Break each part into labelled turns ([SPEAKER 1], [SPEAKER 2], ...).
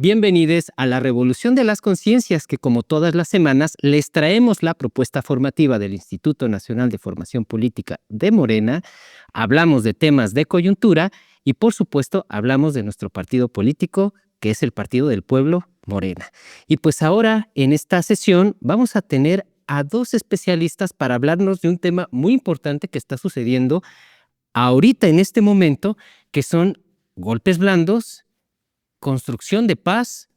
[SPEAKER 1] Bienvenidos a la Revolución de las Conciencias, que como todas las semanas les traemos la propuesta formativa del Instituto Nacional de Formación Política de Morena. Hablamos de temas de coyuntura y, por supuesto, hablamos de nuestro partido político, que es el Partido del Pueblo, Morena. Y pues ahora, en esta sesión, vamos a tener a dos especialistas para hablarnos de un tema muy importante que está sucediendo ahorita, en este momento, que son golpes blandos, construcción de paz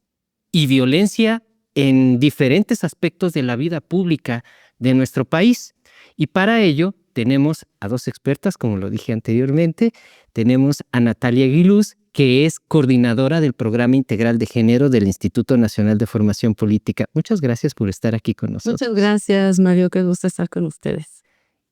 [SPEAKER 1] y violencia en diferentes aspectos de la vida pública de nuestro país. Y para ello tenemos a dos expertas, como lo dije anteriormente. Tenemos a Natalia Aguiluz, que es coordinadora del Programa Integral de Género del Instituto Nacional de Formación Política. Muchas gracias por estar aquí con nosotros.
[SPEAKER 2] Muchas gracias, Mario, qué gusto estar con ustedes.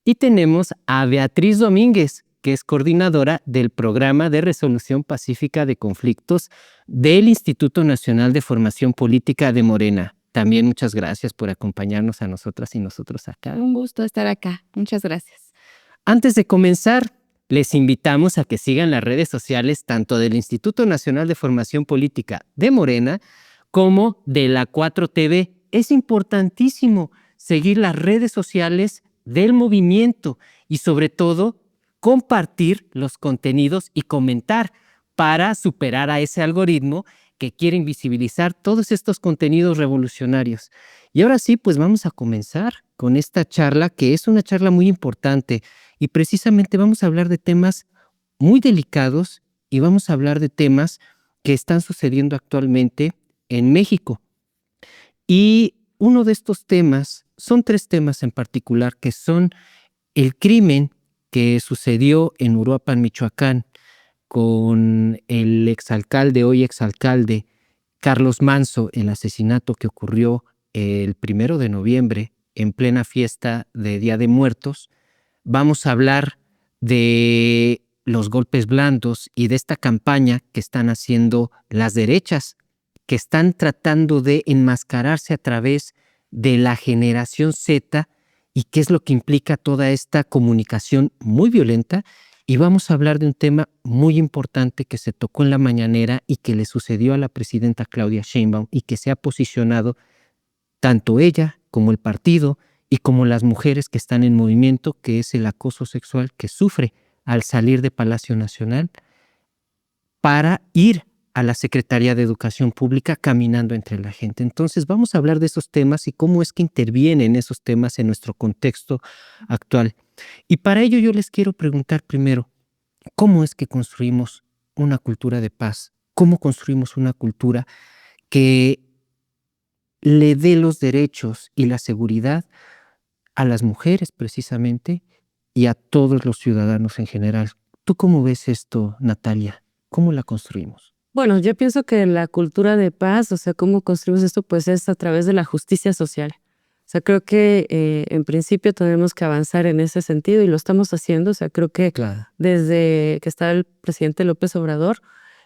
[SPEAKER 1] Y tenemos a Beatriz Domínguez, que es coordinadora del Programa de Resolución Pacífica de Conflictos del Instituto Nacional de Formación Política de Morena. También muchas gracias por acompañarnos a nosotras y nosotros acá.
[SPEAKER 2] Un gusto estar acá. Muchas gracias.
[SPEAKER 1] Antes de comenzar, les invitamos a que sigan las redes sociales tanto del Instituto Nacional de Formación Política de Morena como de la 4TV. Es importantísimo seguir las redes sociales del movimiento y sobre todo compartir los contenidos y comentar para superar a ese algoritmo que quiere invisibilizar todos estos contenidos revolucionarios. Y ahora sí, pues vamos a comenzar con esta charla, que es una charla muy importante y precisamente vamos a hablar de temas muy delicados y vamos a hablar de temas que están sucediendo actualmente en México. Y uno de estos temas, son tres temas en particular, que son el crimen que sucedió en Uruapan, Michoacán, con el exalcalde, hoy exalcalde, Carlos Manzo, el asesinato que ocurrió el 1 de noviembre en plena fiesta de Día de Muertos. Vamos a hablar de los golpes blandos y de esta campaña que están haciendo las derechas, que están tratando de enmascararse a través de la generación Z, y qué es lo que implica toda esta comunicación muy violenta. Y vamos a hablar de un tema muy importante que se tocó en la mañanera y que le sucedió a la presidenta Claudia Sheinbaum y que se ha posicionado tanto ella como el partido y como las mujeres que están en movimiento, que es el acoso sexual que sufre al salir de Palacio Nacional para ir a la Secretaría de Educación Pública caminando entre la gente. Entonces vamos a hablar de esos temas y cómo es que intervienen esos temas en nuestro contexto actual. Y para ello yo les quiero preguntar primero, ¿cómo es que construimos una cultura de paz? ¿Cómo construimos una cultura que le dé los derechos y la seguridad a las mujeres precisamente y a todos los ciudadanos en general? ¿Tú cómo ves esto, Natalia? ¿Cómo la construimos?
[SPEAKER 2] Bueno, yo pienso que la cultura de paz, o sea, cómo construimos esto, pues es a través de la justicia social. O sea, creo que en principio tenemos que avanzar en ese sentido y lo estamos haciendo. O sea, creo que desde que está el presidente López Obrador,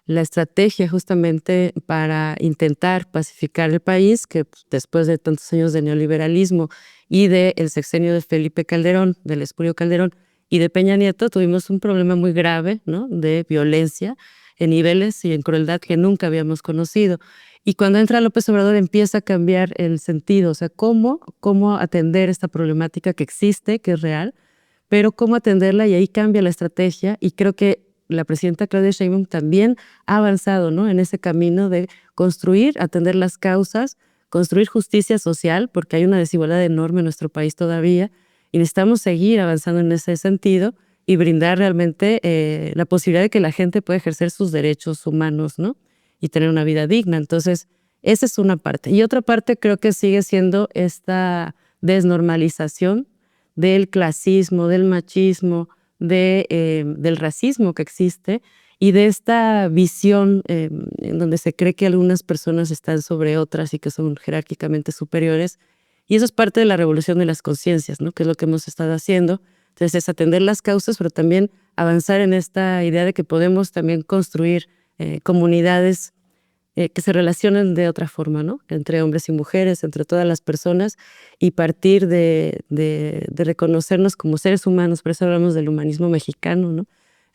[SPEAKER 2] la estrategia justamente para intentar pacificar el país, que después de tantos años de neoliberalismo y del sexenio de Felipe Calderón, del espurio Calderón y de Peña Nieto, tuvimos un problema muy grave, ¿no?, de violencia en niveles y en crueldad que nunca habíamos conocido. Y cuando entra López Obrador empieza a cambiar el sentido, o sea, cómo atender esta problemática que existe, que es real, pero cómo atenderla, y ahí cambia la estrategia. Y creo que la presidenta Claudia Sheinbaum también ha avanzado, ¿no?, en ese camino de construir, atender las causas, construir justicia social, porque hay una desigualdad enorme en nuestro país todavía, y necesitamos seguir avanzando en ese sentido y brindar realmente la posibilidad de que la gente pueda ejercer sus derechos humanos, ¿no?, y tener una vida digna. Entonces, esa es una parte. Y otra parte creo que sigue siendo esta desnormalización del clasismo, del machismo, del racismo que existe y de esta visión en donde se cree que algunas personas están sobre otras y que son jerárquicamente superiores. Y eso es parte de la revolución de las conciencias, ¿no?, que es lo que hemos estado haciendo. Entonces, es atender las causas, pero también avanzar en esta idea de que podemos también construir comunidades que se relacionen de otra forma, ¿no?, entre hombres y mujeres, entre todas las personas, y partir de reconocernos como seres humanos. Por eso hablamos del humanismo mexicano, ¿no?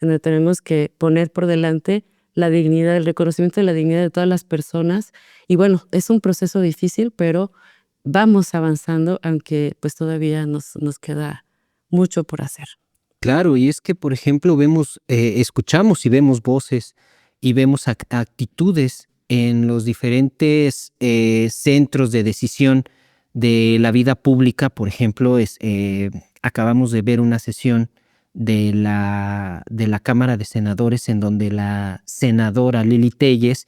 [SPEAKER 2] en donde tenemos que poner por delante la dignidad, el reconocimiento de la dignidad de todas las personas. Y bueno, es un proceso difícil, pero vamos avanzando, aunque pues todavía nos queda mucho por hacer.
[SPEAKER 1] Claro, y es que, por ejemplo, escuchamos y vemos voces y vemos actitudes en los diferentes centros de decisión de la vida pública. Por ejemplo, acabamos de ver una sesión de la Cámara de Senadores en donde la senadora Lili Téllez,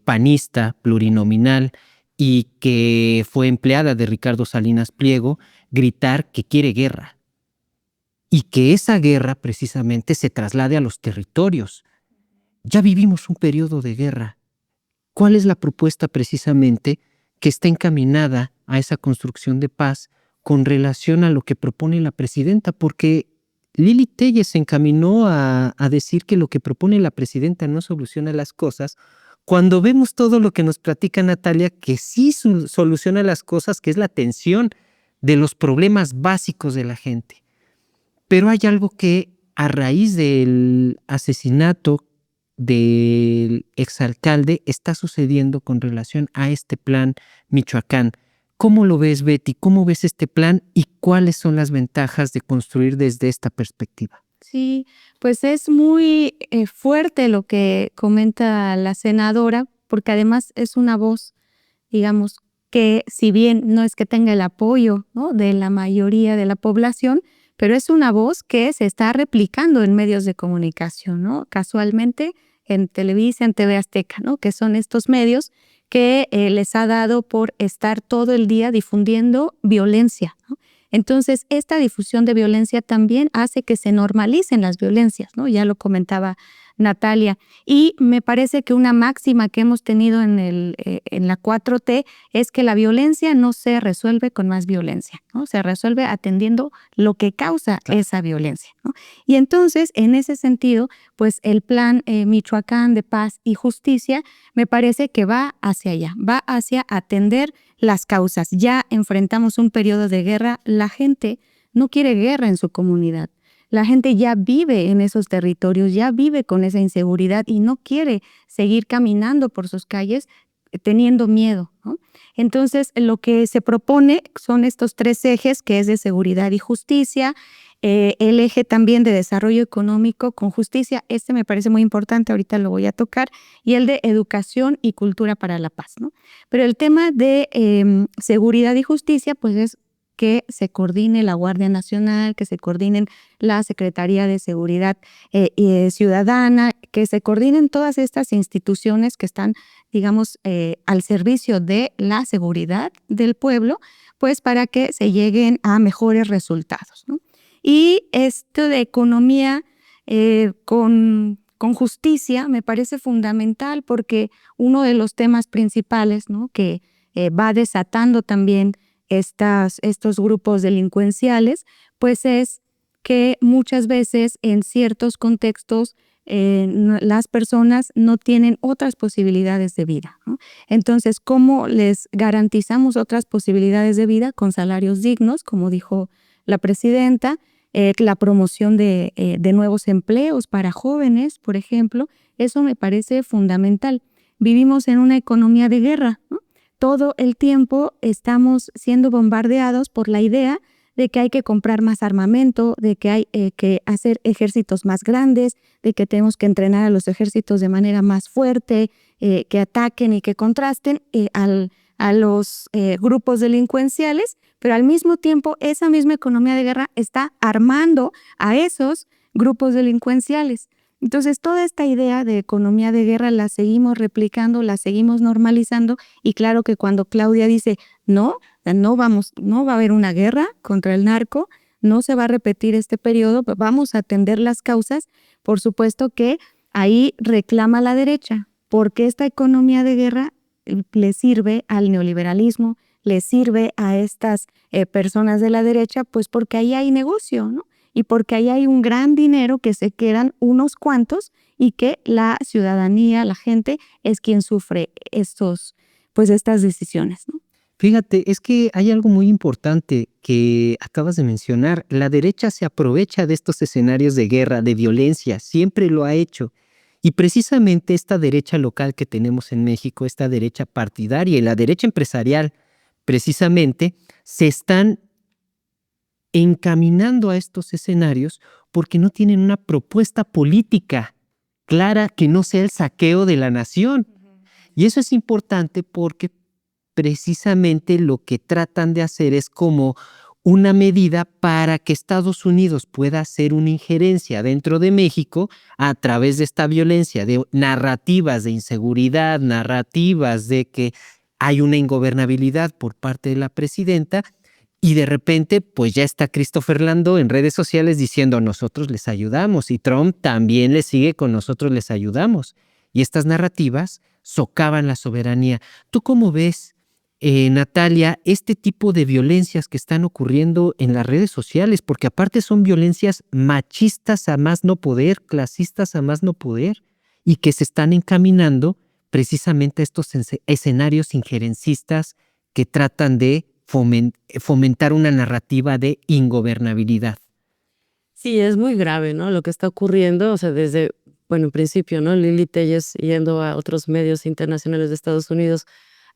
[SPEAKER 1] panista plurinominal y que fue empleada de Ricardo Salinas Pliego, gritar que quiere guerra y que esa guerra precisamente se traslade a los territorios. Ya vivimos un periodo de guerra. ¿Cuál es la propuesta precisamente que está encaminada a esa construcción de paz con relación a lo que propone la presidenta? Porque Lili Téllez se encaminó a decir que lo que propone la presidenta no soluciona las cosas, cuando vemos todo lo que nos platica Natalia, que sí soluciona las cosas, que es la atención de los problemas básicos de la gente. Pero hay algo que a raíz del asesinato del exalcalde está sucediendo con relación a este plan Michoacán. ¿Cómo lo ves, Betty? ¿Cómo ves este plan y cuáles son las ventajas de construir desde esta perspectiva?
[SPEAKER 3] Sí, pues es muy fuerte lo que comenta la senadora, porque además es una voz, digamos, que si bien no es que tenga el apoyo, ¿no?, de la mayoría de la población, pero es una voz que se está replicando en medios de comunicación, ¿no? Casualmente en Televisa, en TV Azteca, ¿no?, que son estos medios que les ha dado por estar todo el día difundiendo violencia, ¿no? Entonces, esta difusión de violencia también hace que se normalicen las violencias, ¿no? Ya lo comentaba Natalia. Y me parece que una máxima que hemos tenido en la 4T es que la violencia no se resuelve con más violencia, ¿no? Se resuelve atendiendo lo que causa esa violencia, ¿no? Y entonces, en ese sentido, pues el plan Michoacán de Paz y Justicia me parece que va hacia allá, va hacia atender las causas. Ya enfrentamos un periodo de guerra, la gente no quiere guerra en su comunidad. La gente ya vive en esos territorios, ya vive con esa inseguridad y no quiere seguir caminando por sus calles teniendo miedo, ¿no? Entonces, lo que se propone son estos 3 ejes, que es de seguridad y justicia, el eje también de desarrollo económico con justicia, este me parece muy importante, ahorita lo voy a tocar, y el de educación y cultura para la paz, ¿no? Pero el tema de seguridad y justicia, pues es que se coordine la Guardia Nacional, que se coordinen la Secretaría de Seguridad Ciudadana, que se coordinen todas estas instituciones que están, digamos, al servicio de la seguridad del pueblo, pues para que se lleguen a mejores resultados, ¿no? Y esto de economía con justicia me parece fundamental porque uno de los temas principales, ¿no?, que va desatando también estos grupos delincuenciales, pues es que muchas veces en ciertos contextos las personas no tienen otras posibilidades de vida, ¿no? Entonces, ¿cómo les garantizamos otras posibilidades de vida? Con salarios dignos, como dijo la presidenta, la promoción de nuevos empleos para jóvenes, por ejemplo, eso me parece fundamental. Vivimos en una economía de guerra, ¿no? Todo el tiempo estamos siendo bombardeados por la idea de que hay que comprar más armamento, de que hay que hacer ejércitos más grandes, de que tenemos que entrenar a los ejércitos de manera más fuerte, que ataquen y que contrasten a los grupos delincuenciales, pero al mismo tiempo esa misma economía de guerra está armando a esos grupos delincuenciales. Entonces, toda esta idea de economía de guerra la seguimos replicando, la seguimos normalizando y claro que cuando Claudia dice no va a haber una guerra contra el narco, no se va a repetir este periodo, vamos a atender las causas, por supuesto que ahí reclama la derecha, porque esta economía de guerra le sirve al neoliberalismo, le sirve a estas personas de la derecha, pues porque ahí hay negocio, ¿no? Y porque ahí hay un gran dinero que se quedan unos cuantos y que la ciudadanía, la gente, es quien sufre estas decisiones, ¿no?
[SPEAKER 1] Fíjate, es que hay algo muy importante que acabas de mencionar. La derecha se aprovecha de estos escenarios de guerra, de violencia, siempre lo ha hecho. Y precisamente esta derecha local que tenemos en México, esta derecha partidaria y la derecha empresarial, precisamente se están encaminando a estos escenarios porque no tienen una propuesta política clara que no sea el saqueo de la nación. Y eso es importante porque precisamente lo que tratan de hacer es como una medida para que Estados Unidos pueda hacer una injerencia dentro de México a través de esta violencia, de narrativas de inseguridad, narrativas de que hay una ingobernabilidad por parte de la presidenta. Y de repente, pues ya está Christopher Landó en redes sociales diciendo nosotros les ayudamos y Trump también le sigue con nosotros les ayudamos. Y estas narrativas socavan la soberanía. ¿Tú cómo ves, Natalia, este tipo de violencias que están ocurriendo en las redes sociales? Porque aparte son violencias machistas a más no poder, clasistas a más no poder, y que se están encaminando precisamente a estos escenarios injerencistas que tratan de fomentar una narrativa de ingobernabilidad.
[SPEAKER 2] Sí, es muy grave, ¿no? Lo que está ocurriendo, o sea, desde, bueno, en principio, ¿no? Lili Telles yendo a otros medios internacionales de Estados Unidos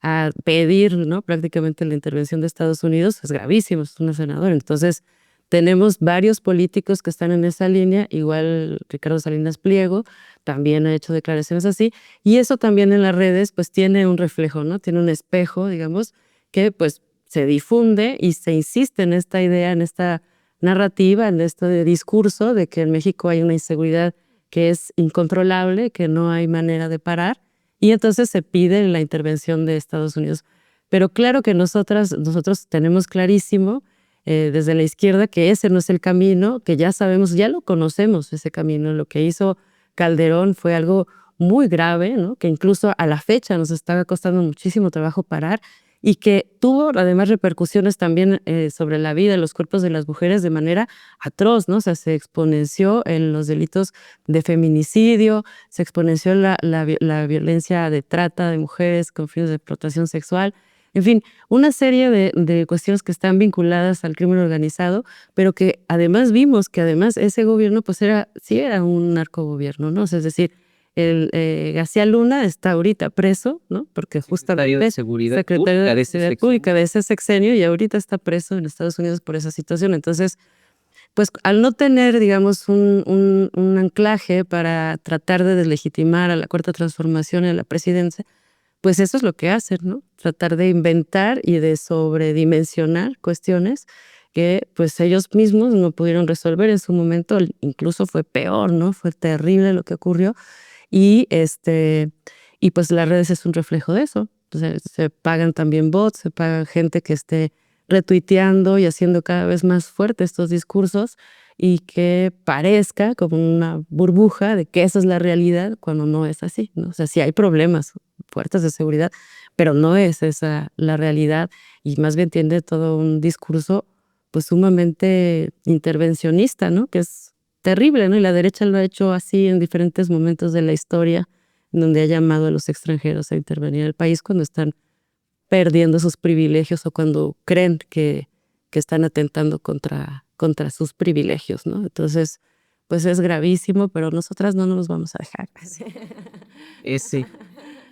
[SPEAKER 2] a pedir, ¿no? Prácticamente la intervención de Estados Unidos es gravísimo, es una senadora. Entonces, tenemos varios políticos que están en esa línea, igual Ricardo Salinas Pliego también ha hecho declaraciones así, y eso también en las redes, pues tiene un reflejo, ¿no? Tiene un espejo, digamos, que pues se difunde y se insiste en esta idea, en esta narrativa, en este discurso de que en México hay una inseguridad que es incontrolable, que no hay manera de parar, y entonces se pide la intervención de Estados Unidos. Pero claro que nosotros tenemos clarísimo desde la izquierda que ese no es el camino, que ya sabemos, ya lo conocemos ese camino. Lo que hizo Calderón fue algo muy grave, ¿no? Que incluso a la fecha nos está costando muchísimo trabajo parar, y que tuvo además repercusiones también sobre la vida, los cuerpos de las mujeres de manera atroz, ¿no? O sea, se exponenció en los delitos de feminicidio, se exponenció la violencia de trata de mujeres con fines de explotación sexual, en fin, una serie de cuestiones que están vinculadas al crimen organizado, pero que además vimos que además ese gobierno pues sí era un narcogobierno, ¿no? O sea, es decir, García Luna está ahorita preso, ¿no? Porque justamente
[SPEAKER 1] Secretario de Seguridad
[SPEAKER 2] secretario de Seguridad
[SPEAKER 1] sexenio.
[SPEAKER 2] Pública de ese sexenio, y ahorita está preso en Estados Unidos por esa situación. Entonces, pues al no tener, digamos, un anclaje para tratar de deslegitimar a la Cuarta Transformación y a la presidencia, pues eso es lo que hacen, ¿no? Tratar de inventar y de sobredimensionar cuestiones que pues ellos mismos no pudieron resolver en su momento. Incluso fue peor, ¿no? Fue terrible lo que ocurrió. Y, y pues las redes es un reflejo de eso. Entonces, se pagan también bots, se pagan gente que esté retuiteando y haciendo cada vez más fuerte estos discursos, y que parezca como una burbuja de que esa es la realidad cuando no es así, ¿no? O sea, sí hay problemas fuertes de seguridad, pero no es esa la realidad, y más bien tiene todo un discurso pues sumamente intervencionista, ¿no? Que es terrible, ¿no? Y la derecha lo ha hecho así en diferentes momentos de la historia, donde ha llamado a los extranjeros a intervenir en el país cuando están perdiendo sus privilegios o cuando creen que están atentando contra sus privilegios, ¿no? Entonces, pues es gravísimo, pero nosotras no nos vamos a dejar.
[SPEAKER 1] Ese.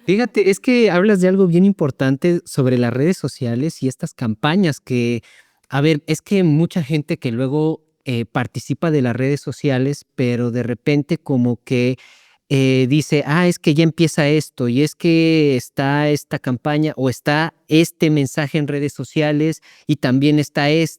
[SPEAKER 1] Fíjate, es que hablas de algo bien importante sobre las redes sociales y estas campañas que, a ver, es que mucha gente que luego participa de las redes sociales, pero de repente como que dice, es que ya empieza esto y es que está esta campaña o está este mensaje en redes sociales y también está y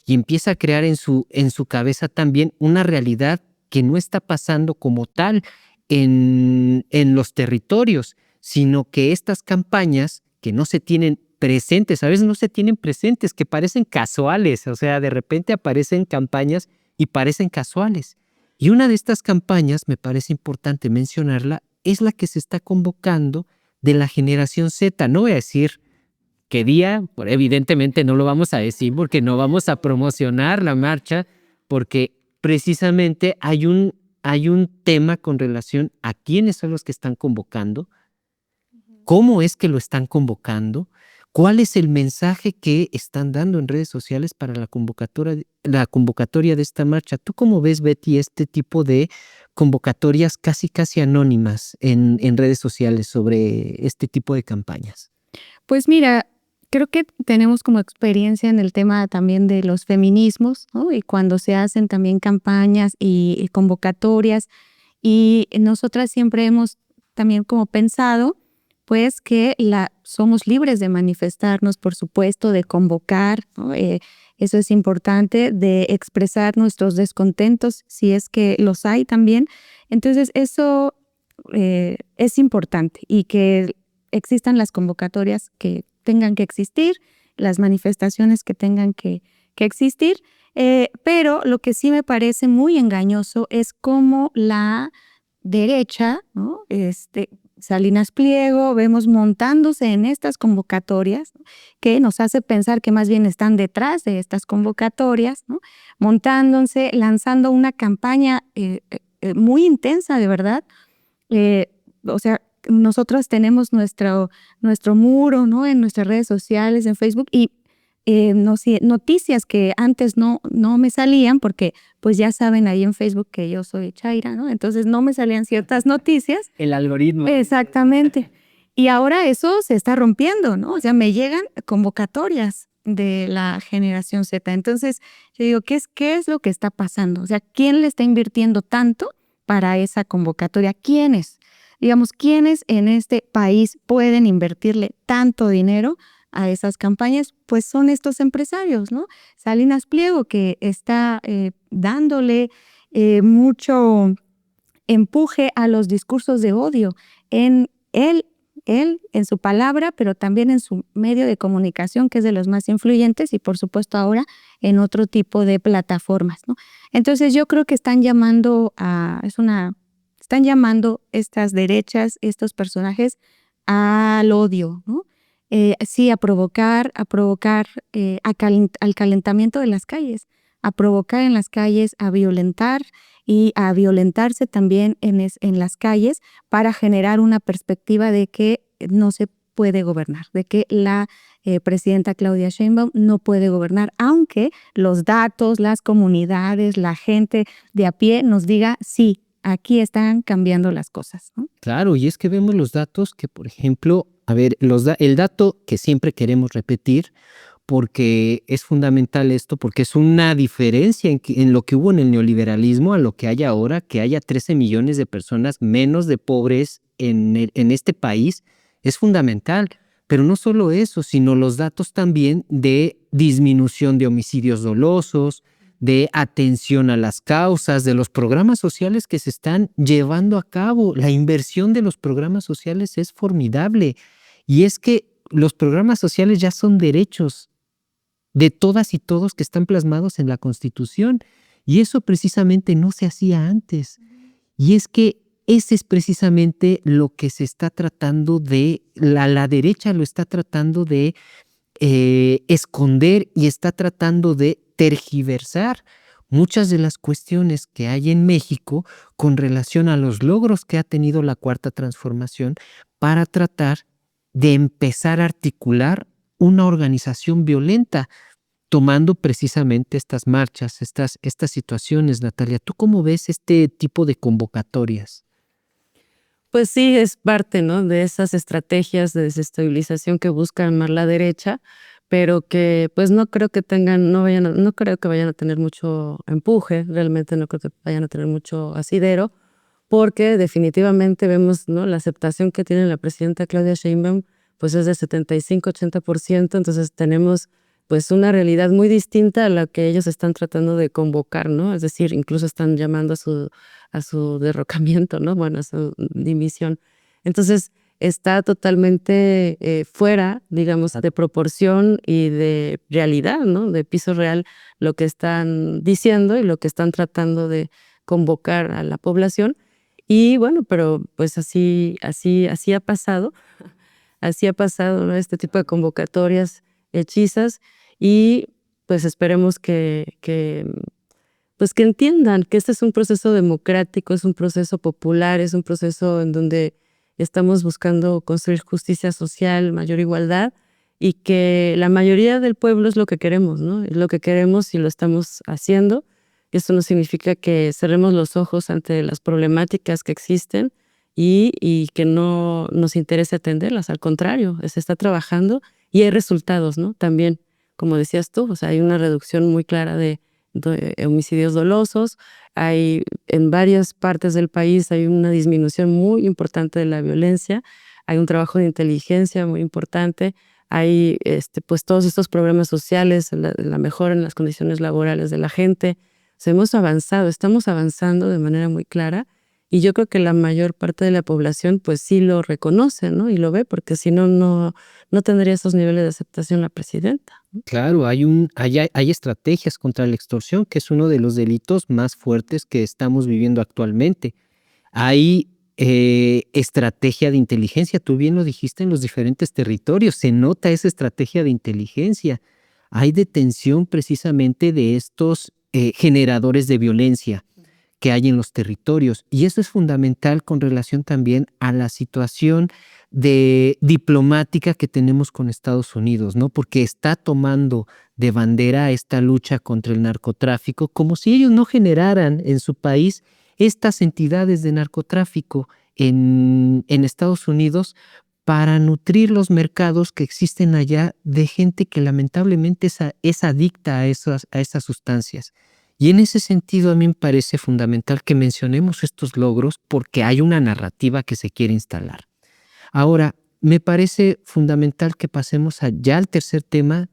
[SPEAKER 1] empieza a crear en su cabeza también una realidad que no está pasando como tal en los territorios, sino que estas campañas que no se tienen presentes, a veces no se tienen presentes, que parecen casuales, o sea, de repente aparecen campañas y parecen casuales. Y una de estas campañas, me parece importante mencionarla, es la que se está convocando de la generación Z. No voy a decir qué día, evidentemente no lo vamos a decir porque no vamos a promocionar la marcha, porque precisamente hay un tema con relación a quiénes son los que están convocando, cómo es que lo están convocando, ¿Cuál es el mensaje que están dando en redes sociales para la convocatoria de esta marcha? ¿Tú cómo ves, Betty, este tipo de convocatorias casi anónimas en redes sociales sobre este tipo de campañas?
[SPEAKER 3] Pues mira, creo que tenemos como experiencia en el tema también de los feminismos, ¿no? Y cuando se hacen también campañas y convocatorias, y nosotras siempre hemos también como pensado, pues que somos libres de manifestarnos, por supuesto, de convocar, ¿no? Eso es importante, de expresar nuestros descontentos, si es que los hay también. Entonces, eso es importante, y que existan las convocatorias que tengan que existir, las manifestaciones que tengan que existir, pero lo que sí me parece muy engañoso es cómo la derecha, ¿no? Salinas Pliego, vemos montándose en estas convocatorias, ¿no? Que nos hace pensar que más bien están detrás de estas convocatorias, ¿no? Montándose, lanzando una campaña muy intensa, de verdad. O sea, nosotros tenemos nuestro muro, ¿no? En nuestras redes sociales, en Facebook, y no sé, noticias que antes no me salían, porque pues ya saben ahí en Facebook que yo soy chaira, ¿no? Entonces no me salían ciertas noticias.
[SPEAKER 1] El algoritmo.
[SPEAKER 3] Exactamente. Y ahora eso se está rompiendo, ¿no? O sea, me llegan convocatorias de la generación Z. Entonces yo digo, ¿qué es lo que está pasando? O sea, ¿quién le está invirtiendo tanto para esa convocatoria? ¿Quiénes? Digamos, ¿quiénes en este país pueden invertirle tanto dinero a esas campañas? Pues son estos empresarios, ¿no? Salinas Pliego, que está dándole mucho empuje a los discursos de odio en él en su palabra, pero también en su medio de comunicación, que es de los más influyentes, y por supuesto ahora en otro tipo de plataformas, ¿no? Entonces yo creo que están llamando estas derechas, estos personajes, al odio, ¿no? Sí, a provocar al calentamiento de las calles, a provocar en las calles, a violentar y a violentarse también en las calles, para generar una perspectiva de que no se puede gobernar, de que la presidenta Claudia Sheinbaum no puede gobernar, aunque los datos, las comunidades, la gente de a pie nos diga, sí, aquí están cambiando las cosas, ¿no?
[SPEAKER 1] Claro, y es que vemos los datos que, por ejemplo, a ver, el dato que siempre queremos repetir, porque es fundamental esto, porque es una diferencia en lo que hubo en el neoliberalismo a lo que hay ahora, que haya 13 millones de personas menos de pobres en este país, es fundamental. Pero no solo eso, sino los datos también de disminución de homicidios dolosos, de atención a las causas, de los programas sociales que se están llevando a cabo. La inversión de los programas sociales es formidable. Y es que los programas sociales ya son derechos de todas y todos que están plasmados en la Constitución. Y eso precisamente no se hacía antes. Y es que ese es precisamente lo que se está tratando de, la derecha lo está tratando de esconder, y está tratando de tergiversar muchas de las cuestiones que hay en México con relación a los logros que ha tenido la Cuarta Transformación, para tratar de empezar a articular una organización violenta, tomando precisamente estas marchas, estas situaciones. Natalia, ¿tú cómo ves este tipo de convocatorias?
[SPEAKER 2] Pues sí, es parte, ¿no?, de esas estrategias de desestabilización que busca armar la derecha, pero que pues no creo que vayan a tener mucho empuje, realmente no creo que vayan a tener mucho asidero, porque definitivamente vemos, ¿no?, la aceptación que tiene la presidenta Claudia Sheinbaum, pues es de 75-80%, entonces tenemos pues una realidad muy distinta a la que ellos están tratando de convocar, ¿no? Es decir, incluso están llamando a su derrocamiento, ¿no? Bueno, a su dimisión. Entonces, está totalmente fuera, digamos, de proporción y de realidad, ¿no? De piso real, lo que están diciendo y lo que están tratando de convocar a la población. Y bueno, pero pues así ha pasado. Así ha pasado, ¿no?, este tipo de convocatorias hechizas, y pues esperemos pues que entiendan que este es un proceso democrático, es un proceso popular, es un proceso en donde estamos buscando construir justicia social, mayor igualdad, y que la mayoría del pueblo es lo que queremos, ¿no? Es lo que queremos y lo estamos haciendo. Esto no significa que cerremos los ojos ante las problemáticas que existen y que no nos interese atenderlas. Al contrario, se está trabajando y hay resultados, ¿no? También, como decías tú, o sea, hay una reducción muy clara de homicidios dolosos. Hay en varias partes del país hay una disminución muy importante de la violencia. Hay un trabajo de inteligencia muy importante. Hay pues todos estos programas sociales, la mejora en las condiciones laborales de la gente. O sea, hemos avanzado, estamos avanzando de manera muy clara y yo creo que la mayor parte de la población pues sí lo reconoce, ¿no? Y lo ve, porque si no, no tendría esos niveles de aceptación la presidenta.
[SPEAKER 1] Claro, hay estrategias contra la extorsión, que es uno de los delitos más fuertes que estamos viviendo actualmente. Hay estrategia de inteligencia, tú bien lo dijiste, en los diferentes territorios, se nota esa estrategia de inteligencia. Hay detención precisamente de estos generadores de violencia que hay en los territorios. Y eso es fundamental con relación también a la situación de diplomática que tenemos con Estados Unidos, ¿no? Porque está tomando de bandera esta lucha contra el narcotráfico, como si ellos no generaran en su país estas entidades de narcotráfico en Estados Unidos para nutrir los mercados que existen allá de gente que lamentablemente es adicta a esas sustancias. Y en ese sentido a mí me parece fundamental que mencionemos estos logros porque hay una narrativa que se quiere instalar. Ahora, me parece fundamental que pasemos ya al tercer tema,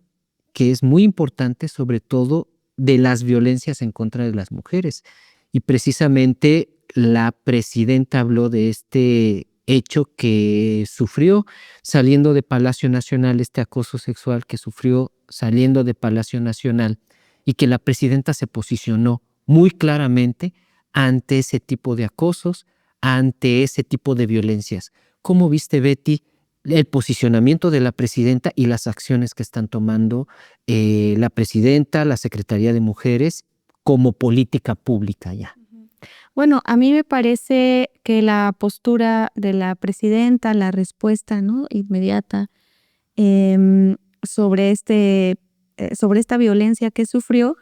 [SPEAKER 1] que es muy importante, sobre todo de las violencias en contra de las mujeres. Y precisamente la presidenta habló de este hecho que sufrió saliendo de Palacio Nacional, este acoso sexual que sufrió saliendo de Palacio Nacional, y que la presidenta se posicionó muy claramente ante ese tipo de acosos, ante ese tipo de violencias. ¿Cómo viste, Betty, el posicionamiento de la presidenta y las acciones que están tomando la presidenta, la Secretaría de Mujeres, como política pública ya?
[SPEAKER 3] Bueno, a mí me parece que la postura de la presidenta, la respuesta, ¿no?, inmediata sobre sobre esta violencia que sufrió,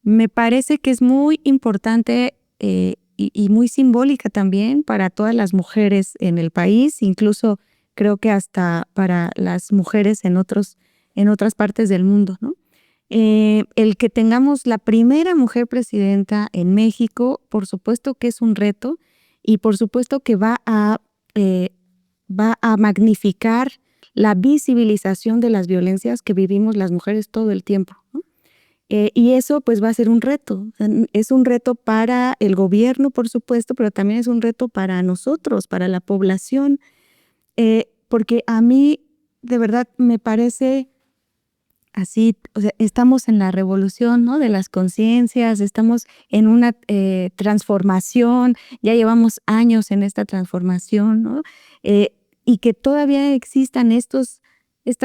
[SPEAKER 3] me parece que es muy importante y muy simbólica también para todas las mujeres en el país, incluso creo que hasta para las mujeres en otras partes del mundo, ¿no? El que tengamos la primera mujer presidenta en México, por supuesto que es un reto y por supuesto que va a magnificar la visibilización de las violencias que vivimos las mujeres todo el tiempo, ¿no? Y eso pues va a ser un reto. Es un reto para el gobierno, por supuesto, pero también es un reto para nosotros, para la población, porque a mí de verdad me parece así, o sea, estamos en la revolución, ¿no?, de las conciencias, estamos en una transformación, ya llevamos años en esta transformación, ¿no? Y que todavía existan estas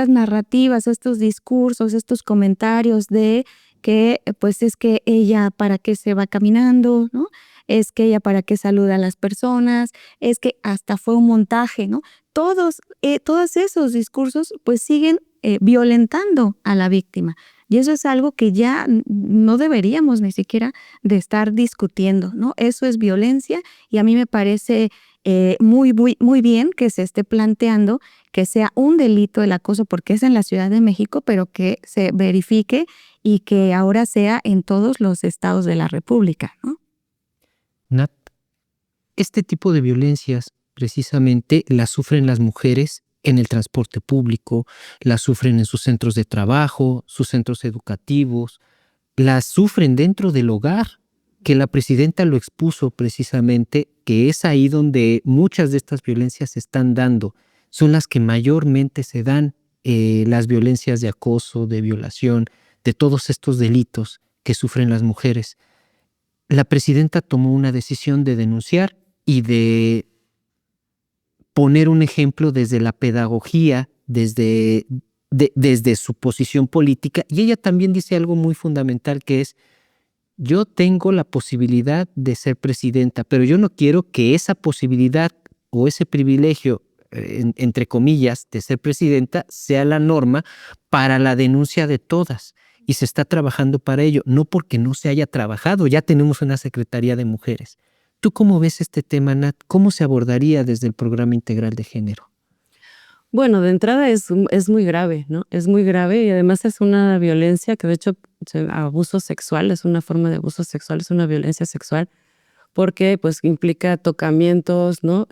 [SPEAKER 3] narrativas, estos discursos, estos comentarios de que pues es que ella para qué se va caminando, ¿no? Es que ella para qué saluda a las personas, es que hasta fue un montaje, ¿no? Todos esos discursos pues siguen violentando a la víctima. Y eso es algo que ya no deberíamos ni siquiera de estar discutiendo, ¿no? Eso es violencia y a mí me parece muy bien que se esté planteando que sea un delito el acoso porque es en la Ciudad de México, pero que se verifique y que ahora sea en todos los estados de la República, ¿no?
[SPEAKER 1] Nat, este tipo de violencias precisamente las sufren las mujeres en el transporte público, las sufren en sus centros de trabajo, sus centros educativos, las sufren dentro del hogar, que la presidenta lo expuso precisamente, que es ahí donde muchas de estas violencias se están dando, son las que mayormente se dan, las violencias de acoso, de violación, de todos estos delitos que sufren las mujeres. La presidenta tomó una decisión de denunciar y de poner un ejemplo desde la pedagogía, desde su posición política, y ella también dice algo muy fundamental que es: yo tengo la posibilidad de ser presidenta, pero yo no quiero que esa posibilidad o ese privilegio entre comillas, de ser presidenta, sea la norma para la denuncia de todas. Y se está trabajando para ello, no porque no se haya trabajado, ya tenemos una Secretaría de Mujeres. ¿Tú cómo ves este tema, Nat? ¿Cómo se abordaría desde el Programa Integral de Género?
[SPEAKER 2] Bueno, de entrada es muy grave, ¿no? Es muy grave y además es una violencia que de hecho abuso sexual, es una forma de abuso sexual, es una violencia sexual porque pues implica tocamientos, ¿no?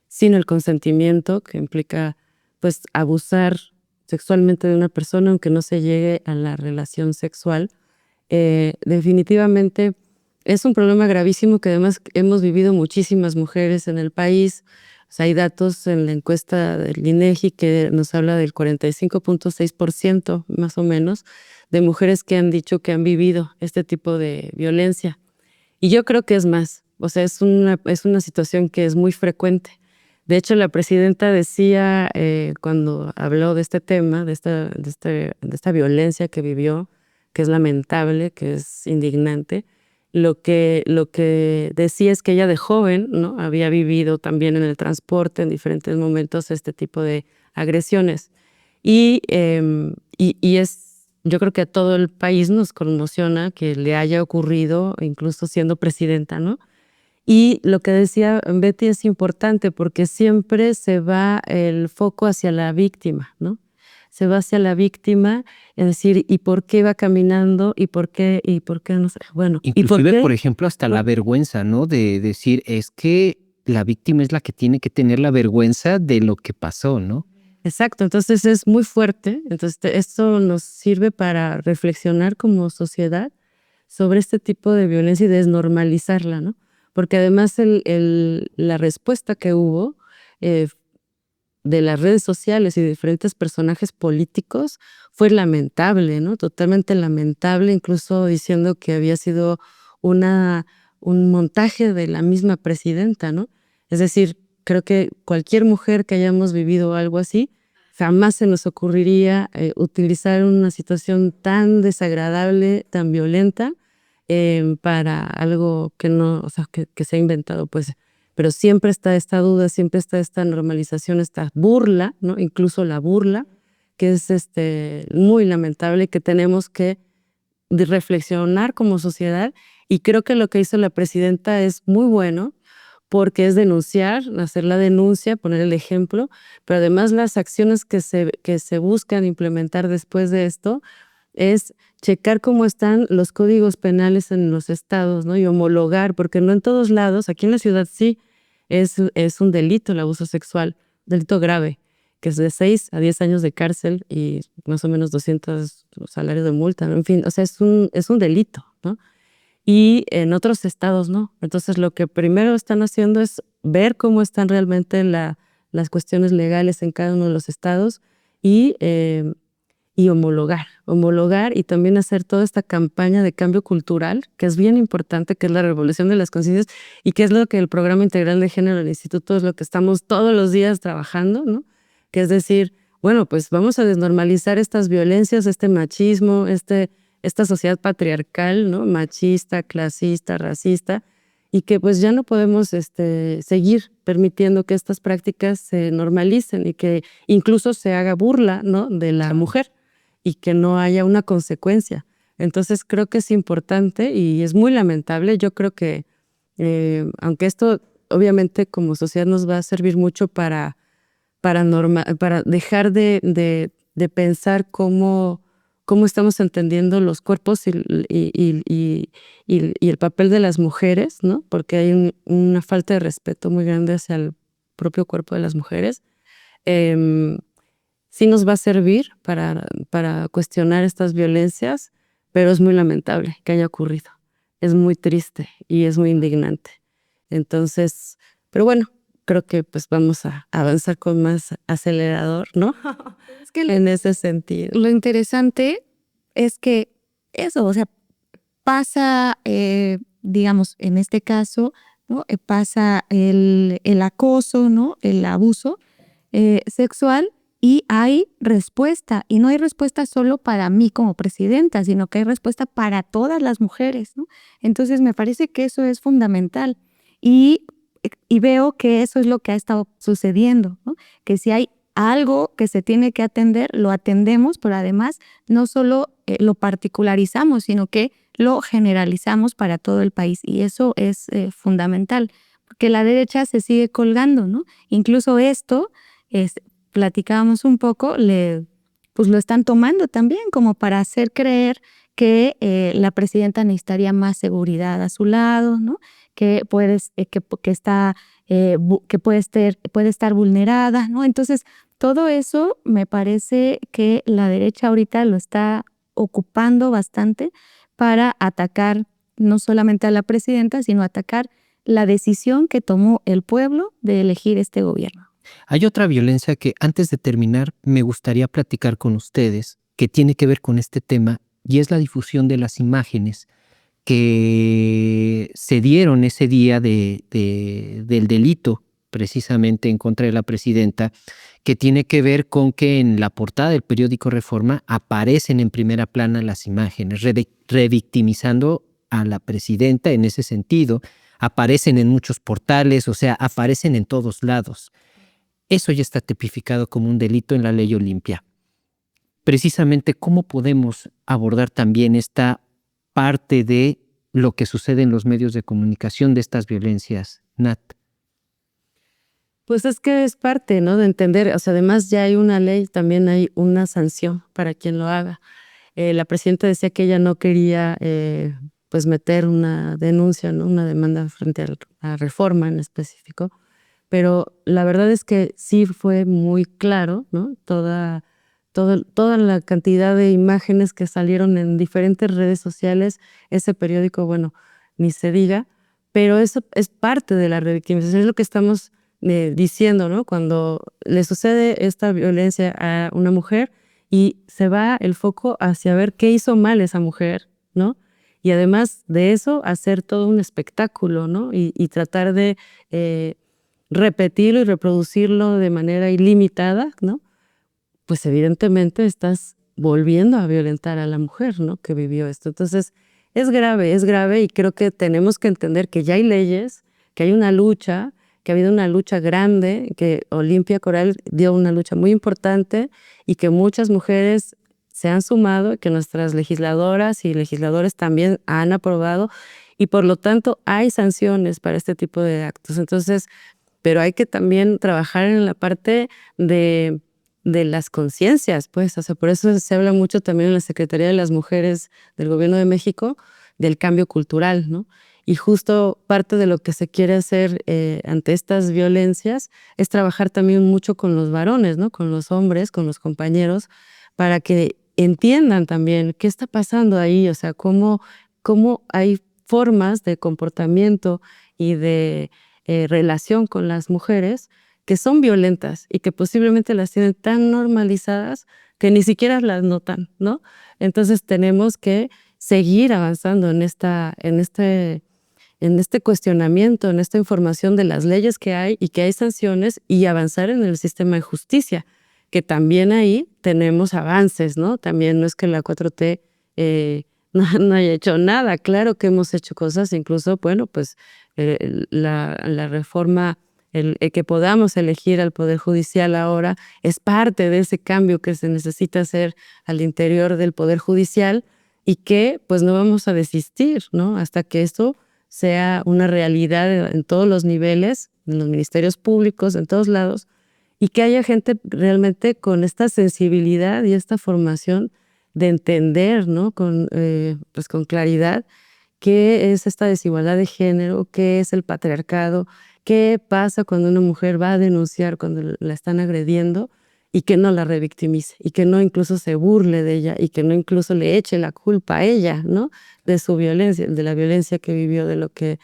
[SPEAKER 2] Sin el consentimiento, que implica pues abusar sexualmente de una persona aunque no se llegue a la relación sexual. Definitivamente es un problema gravísimo que además hemos vivido muchísimas mujeres en el país. O sea, hay datos en la encuesta del INEGI que nos habla del 45.6% más o menos de mujeres que han dicho que han vivido este tipo de violencia. Y yo creo que es más, o sea, es una situación que es muy frecuente. De hecho, la presidenta decía cuando habló de este tema, de esta violencia que vivió, que es lamentable, que es indignante, lo que decía es que ella de joven, ¿no? Había vivido también en el transporte en diferentes momentos este tipo de agresiones. Y yo creo que a todo el país nos conmociona que le haya ocurrido, incluso siendo presidenta, ¿no? Y lo que decía Betty es importante porque siempre se va el foco hacia la víctima, ¿no? Se va hacia la víctima, es decir, ¿y por qué va caminando? ¿Y por qué no sé? Bueno,
[SPEAKER 1] inclusive, por ejemplo, hasta la vergüenza, ¿no? De decir, es que la víctima es la que tiene que tener la vergüenza de lo que pasó, ¿no?
[SPEAKER 2] Exacto, entonces es muy fuerte. Entonces esto nos sirve para reflexionar como sociedad sobre este tipo de violencia y desnormalizarla, ¿no? Porque además la respuesta que hubo de las redes sociales y de diferentes personajes políticos fue lamentable, ¿no? Totalmente lamentable, incluso diciendo que había sido un montaje de la misma presidenta, ¿no? Es decir, creo que cualquier mujer que hayamos vivido algo así, jamás se nos ocurriría utilizar una situación tan desagradable, tan violenta, para algo que no, o sea, que se ha inventado, pues. Pero siempre está esta duda, siempre está esta normalización, esta burla, ¿no? Incluso la burla, que es muy lamentable, que tenemos que reflexionar como sociedad. Y creo que lo que hizo la presidenta es muy bueno, porque es denunciar, hacer la denuncia, poner el ejemplo, pero además las acciones que se buscan implementar después de esto es checar cómo están los códigos penales en los estados, ¿no? Y homologar, porque no en todos lados, aquí en la ciudad sí, es un delito el abuso sexual, delito grave, que es de 6 a 10 años de cárcel y más o menos 200 salarios de multa, ¿no? En fin, o sea, es un delito, ¿no? Y en otros estados no. Entonces, lo que primero están haciendo es ver cómo están realmente las cuestiones legales en cada uno de los estados y homologar y también hacer toda esta campaña de cambio cultural, que es bien importante, que es la revolución de las conciencias y que es lo que el Programa Integral de Género del Instituto es lo que estamos todos los días trabajando, ¿no? Que es decir, bueno, pues vamos a desnormalizar estas violencias, este machismo, esta sociedad patriarcal, ¿no? Machista, clasista, racista, y que pues ya no podemos seguir permitiendo que estas prácticas se normalicen y que incluso se haga burla, ¿no? De la mujer y que no haya una consecuencia. Entonces creo que es importante y es muy lamentable. Yo creo que aunque esto obviamente como sociedad nos va a servir mucho para dejar de pensar cómo estamos entendiendo los cuerpos y el papel de las mujeres, ¿no? Porque hay una falta de respeto muy grande hacia el propio cuerpo de las mujeres. Sí nos va a servir para cuestionar estas violencias, pero es muy lamentable que haya ocurrido. Es muy triste y es muy indignante. Entonces, pero bueno, creo que pues vamos a avanzar con más acelerador, ¿no?
[SPEAKER 3] Es que
[SPEAKER 2] En ese sentido.
[SPEAKER 3] lo interesante es que eso, o sea, pasa, digamos, en este caso, ¿no? Pasa el acoso, ¿no? El abuso sexual y hay respuesta. Y no hay respuesta solo para mí como presidenta, sino que hay respuesta para todas las mujeres, ¿no? Entonces me parece que eso es fundamental. Y y veo que eso es lo que ha estado sucediendo, ¿no? Que si hay algo que se tiene que atender, lo atendemos, pero además no solo lo particularizamos, sino que lo generalizamos para todo el país. Y eso es fundamental, porque la derecha se sigue colgando, ¿no? Incluso esto, platicábamos un poco, pues lo están tomando también como para hacer creer que la presidenta necesitaría más seguridad a su lado, ¿no? Que puede estar vulnerada, ¿no? Entonces, todo eso me parece que la derecha ahorita lo está ocupando bastante para atacar no solamente a la presidenta, sino atacar la decisión que tomó el pueblo de elegir este gobierno.
[SPEAKER 1] Hay otra violencia que antes de terminar me gustaría platicar con ustedes, que tiene que ver con este tema, y es la difusión de las imágenes que se dieron ese día del delito precisamente en contra de la presidenta, que tiene que ver con que en la portada del periódico Reforma aparecen en primera plana las imágenes, revictimizando a la presidenta en ese sentido. Aparecen en muchos portales, o sea, aparecen en todos lados. Eso ya está tipificado como un delito en la ley Olimpia. Precisamente, ¿cómo podemos abordar también esta parte de lo que sucede en los medios de comunicación de estas violencias, Nat?
[SPEAKER 2] Pues es que es parte, ¿no? De entender, o sea, además ya hay una ley, también hay una sanción para quien lo haga. La presidenta decía que ella no quería pues meter una denuncia, ¿no? Una demanda frente a Reforma en específico, pero la verdad es que sí fue muy claro, ¿no? Toda la cantidad de imágenes que salieron en diferentes redes sociales, ese periódico, bueno, ni se diga, pero eso es parte de la revictimización, es lo que estamos diciendo, ¿no? Cuando le sucede esta violencia a una mujer y se va el foco hacia ver qué hizo mal esa mujer, ¿no? Y además de eso, hacer todo un espectáculo, ¿no? Y tratar de repetirlo y reproducirlo de manera ilimitada, ¿no? Pues evidentemente estás volviendo a violentar a la mujer, ¿no? Que vivió esto. Entonces, es grave y creo que tenemos que entender que ya hay leyes, que hay una lucha, que ha habido una lucha grande, que Olimpia Coral dio una lucha muy importante y que muchas mujeres se han sumado, que nuestras legisladoras y legisladores también han aprobado y por lo tanto hay sanciones para este tipo de actos. Entonces, pero hay que también trabajar en la parte de las conciencias, pues, o sea, por eso se habla mucho también en la Secretaría de las Mujeres del Gobierno de México del cambio cultural, ¿no? Y justo parte de lo que se quiere hacer ante estas violencias es trabajar también mucho con los varones, ¿no? Con los hombres, con los compañeros, para que entiendan también qué está pasando ahí, o sea, cómo hay formas de comportamiento y de relación con las mujeres que son violentas y que posiblemente las tienen tan normalizadas que ni siquiera las notan, ¿no? Entonces tenemos que seguir avanzando en este cuestionamiento, en esta información de las leyes que hay y que hay sanciones y avanzar en el sistema de justicia, que también ahí tenemos avances, ¿no? También no es que la 4T no haya hecho nada, claro que hemos hecho cosas, incluso, bueno, pues la reforma, el que podamos elegir al Poder Judicial ahora es parte de ese cambio que se necesita hacer al interior del Poder Judicial y que pues no vamos a desistir, ¿no? Hasta que esto sea una realidad en todos los niveles, en los ministerios públicos, en todos lados, y que haya gente realmente con esta sensibilidad y esta formación de entender, ¿no? Pues con claridad qué es esta desigualdad de género, qué es el patriarcado, qué pasa cuando una mujer va a denunciar cuando la están agrediendo y que no la revictimice y que no incluso se burle de ella y que no incluso le eche la culpa a ella, ¿no? De su violencia, de la violencia que vivió, de lo que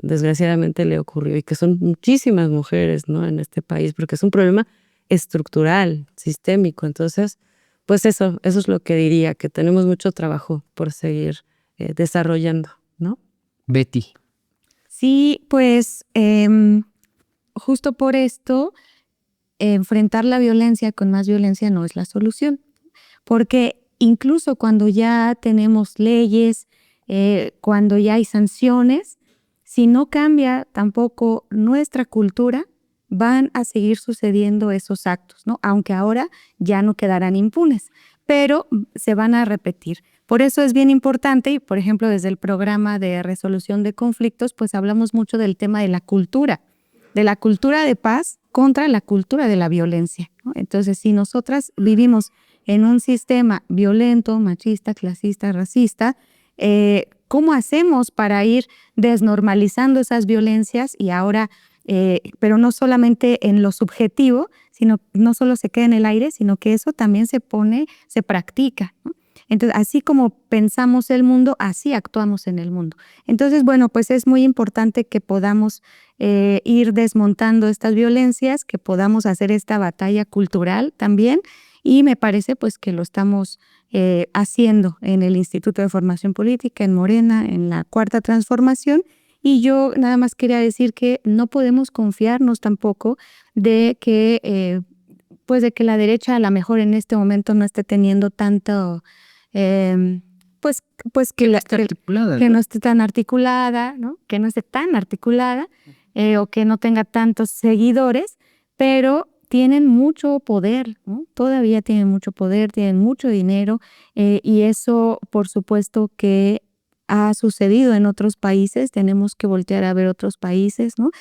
[SPEAKER 2] desgraciadamente le ocurrió y que son muchísimas mujeres, ¿no? En este país, porque es un problema estructural, sistémico. Entonces, pues eso es lo que diría, que tenemos mucho trabajo por seguir desarrollando, ¿no?
[SPEAKER 1] Betty.
[SPEAKER 3] Sí, pues justo por esto, enfrentar la violencia con más violencia no es la solución, porque incluso cuando ya tenemos leyes, cuando ya hay sanciones, si no cambia tampoco nuestra cultura, van a seguir sucediendo esos actos, ¿no? Aunque ahora ya no quedarán impunes, pero se van a repetir. Por eso es bien importante, y por ejemplo desde el programa de resolución de conflictos, pues hablamos mucho del tema de la cultura de paz contra la cultura de la violencia, ¿no? Entonces, si nosotras vivimos en un sistema violento, machista, clasista, racista, ¿cómo hacemos para ir desnormalizando esas violencias? Y ahora, pero no solamente en lo subjetivo, sino no solo se queda en el aire, sino que eso también se practica, ¿no? Entonces, así como pensamos el mundo, así actuamos en el mundo. Entonces, bueno, pues es muy importante que podamos ir desmontando estas violencias, que podamos hacer esta batalla cultural también, y me parece pues que lo estamos haciendo en el Instituto de Formación Política, en Morena, en la Cuarta Transformación. Y yo nada más quería decir que no podemos confiarnos tampoco de que la derecha a lo mejor en este momento no esté teniendo tanto, que no esté tan articulada, ¿no? Que no esté tan articulada o que no tenga tantos seguidores, pero tienen mucho poder, ¿no? Todavía tienen mucho poder, tienen mucho dinero, y eso por supuesto que ha sucedido en otros países. Tenemos que voltear a ver otros países, ¿no?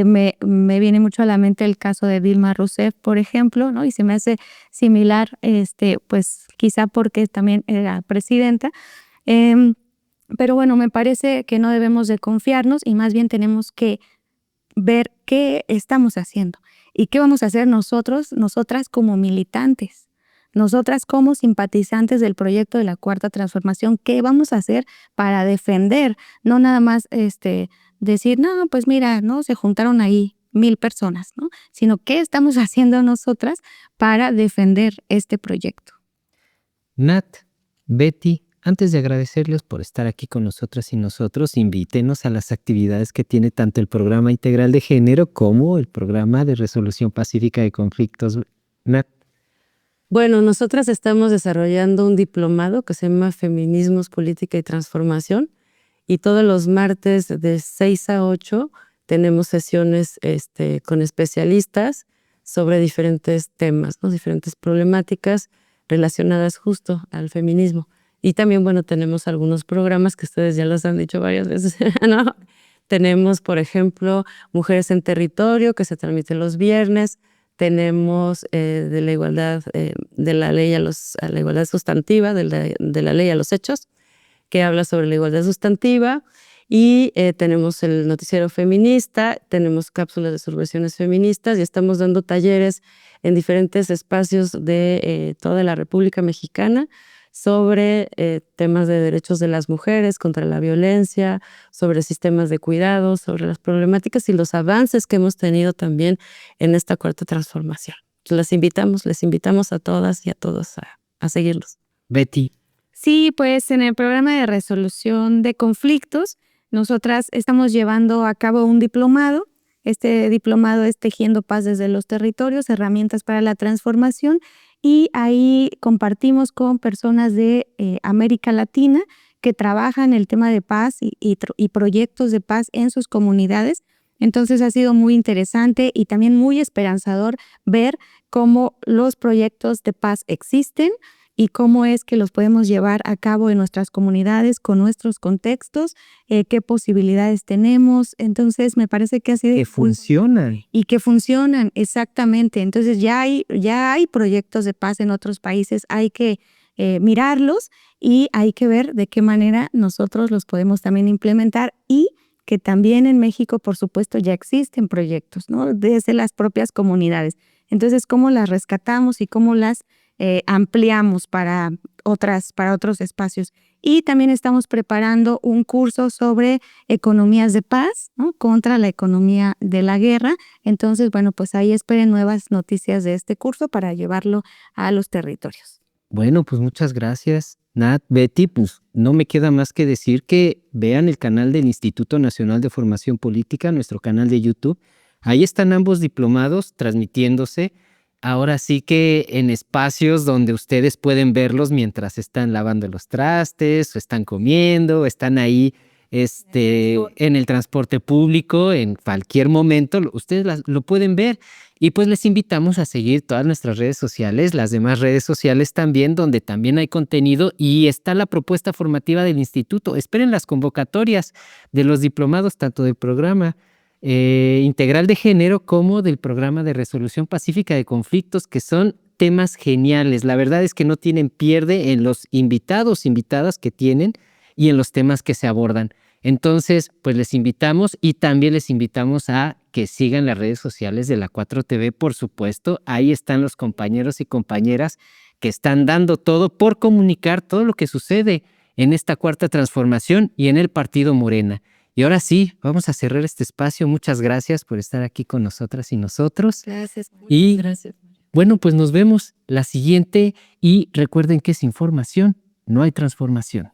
[SPEAKER 3] Me viene mucho a la mente el caso de Dilma Rousseff, por ejemplo, ¿no? Y se me hace similar, pues quizá porque también era presidenta. Pero bueno, me parece que no debemos de confiarnos y más bien tenemos que ver qué estamos haciendo y qué vamos a hacer nosotras como militantes. Nosotras como simpatizantes del proyecto de la Cuarta Transformación, ¿qué vamos a hacer para defender? No nada más decir, no, pues mira, no se juntaron ahí 1000 personas, ¿no? Sino qué estamos haciendo nosotras para defender este proyecto.
[SPEAKER 1] Nat, Betty, antes de agradecerles por estar aquí con nosotras y nosotros, invítenos a las actividades que tiene tanto el Programa Integral de Género como el Programa de Resolución Pacífica de Conflictos. Nat.
[SPEAKER 2] Bueno, nosotras estamos desarrollando un diplomado que se llama Feminismos, Política y Transformación, y todos los martes de 6 a 8 tenemos sesiones con especialistas sobre diferentes temas, ¿no? Diferentes problemáticas relacionadas justo al feminismo. Y también, bueno, tenemos algunos programas que ustedes ya los han dicho varias veces, ¿no? Tenemos, por ejemplo, Mujeres en Territorio, que se transmite los viernes. Tenemos de la igualdad, de la ley a la igualdad sustantiva, de la ley a los hechos, que habla sobre la igualdad sustantiva. Y tenemos el noticiero feminista, tenemos cápsulas de subversiones feministas y estamos dando talleres en diferentes espacios de toda la República Mexicana sobre temas de derechos de las mujeres, contra la violencia, sobre sistemas de cuidados, sobre las problemáticas y los avances que hemos tenido también en esta Cuarta Transformación. Les invitamos a todas y a todos a seguirlos.
[SPEAKER 1] Betty.
[SPEAKER 3] Sí, pues en el programa de resolución de conflictos, nosotras estamos llevando a cabo un diplomado. Este diplomado es Tejiendo Paz desde los Territorios, herramientas para la transformación. Y ahí compartimos con personas de América Latina que trabajan el tema de paz y proyectos de paz en sus comunidades. Entonces ha sido muy interesante y también muy esperanzador ver cómo los proyectos de paz existen y cómo es que los podemos llevar a cabo en nuestras comunidades con nuestros contextos, qué posibilidades tenemos. Entonces me parece que ha sido...
[SPEAKER 1] Que funcionan.
[SPEAKER 3] Y que funcionan, exactamente. Entonces ya hay proyectos de paz en otros países, hay que mirarlos y hay que ver de qué manera nosotros los podemos también implementar y que también en México, por supuesto, ya existen proyectos, ¿no? Desde las propias comunidades. Entonces, ¿cómo las rescatamos y cómo las ampliamos para otros espacios? Y también estamos preparando un curso sobre economías de paz, ¿no? Contra la economía de la guerra. Entonces, bueno, pues ahí esperen nuevas noticias de este curso para llevarlo a los territorios.
[SPEAKER 1] Bueno, pues muchas gracias, Nat. Betty, pues no me queda más que decir que vean el canal del Instituto Nacional de Formación Política, nuestro canal de YouTube. Ahí están ambos diplomados transmitiéndose. Ahora sí que en espacios donde ustedes pueden verlos mientras están lavando los trastes, o están comiendo, o están ahí en el transporte público, en cualquier momento, ustedes lo pueden ver. Y pues les invitamos a seguir todas nuestras redes sociales, las demás redes sociales también, donde también hay contenido y está la propuesta formativa del instituto. Esperen las convocatorias de los diplomados, tanto del programa integral de género como del programa de resolución pacífica de conflictos, que son temas geniales. La verdad es que no tienen pierde en los invitadas que tienen y en los temas que se abordan. Entonces, pues les invitamos y también les invitamos a que sigan las redes sociales de la 4TV, por supuesto. Ahí están los compañeros y compañeras que están dando todo por comunicar todo lo que sucede en esta cuarta transformación y en el Partido Morena. Y ahora sí, vamos a cerrar este espacio. Muchas gracias por estar aquí con nosotras y nosotros.
[SPEAKER 3] Gracias.
[SPEAKER 1] Y
[SPEAKER 2] Gracias.
[SPEAKER 1] bueno, pues nos vemos la siguiente y recuerden que sin formación no hay transformación.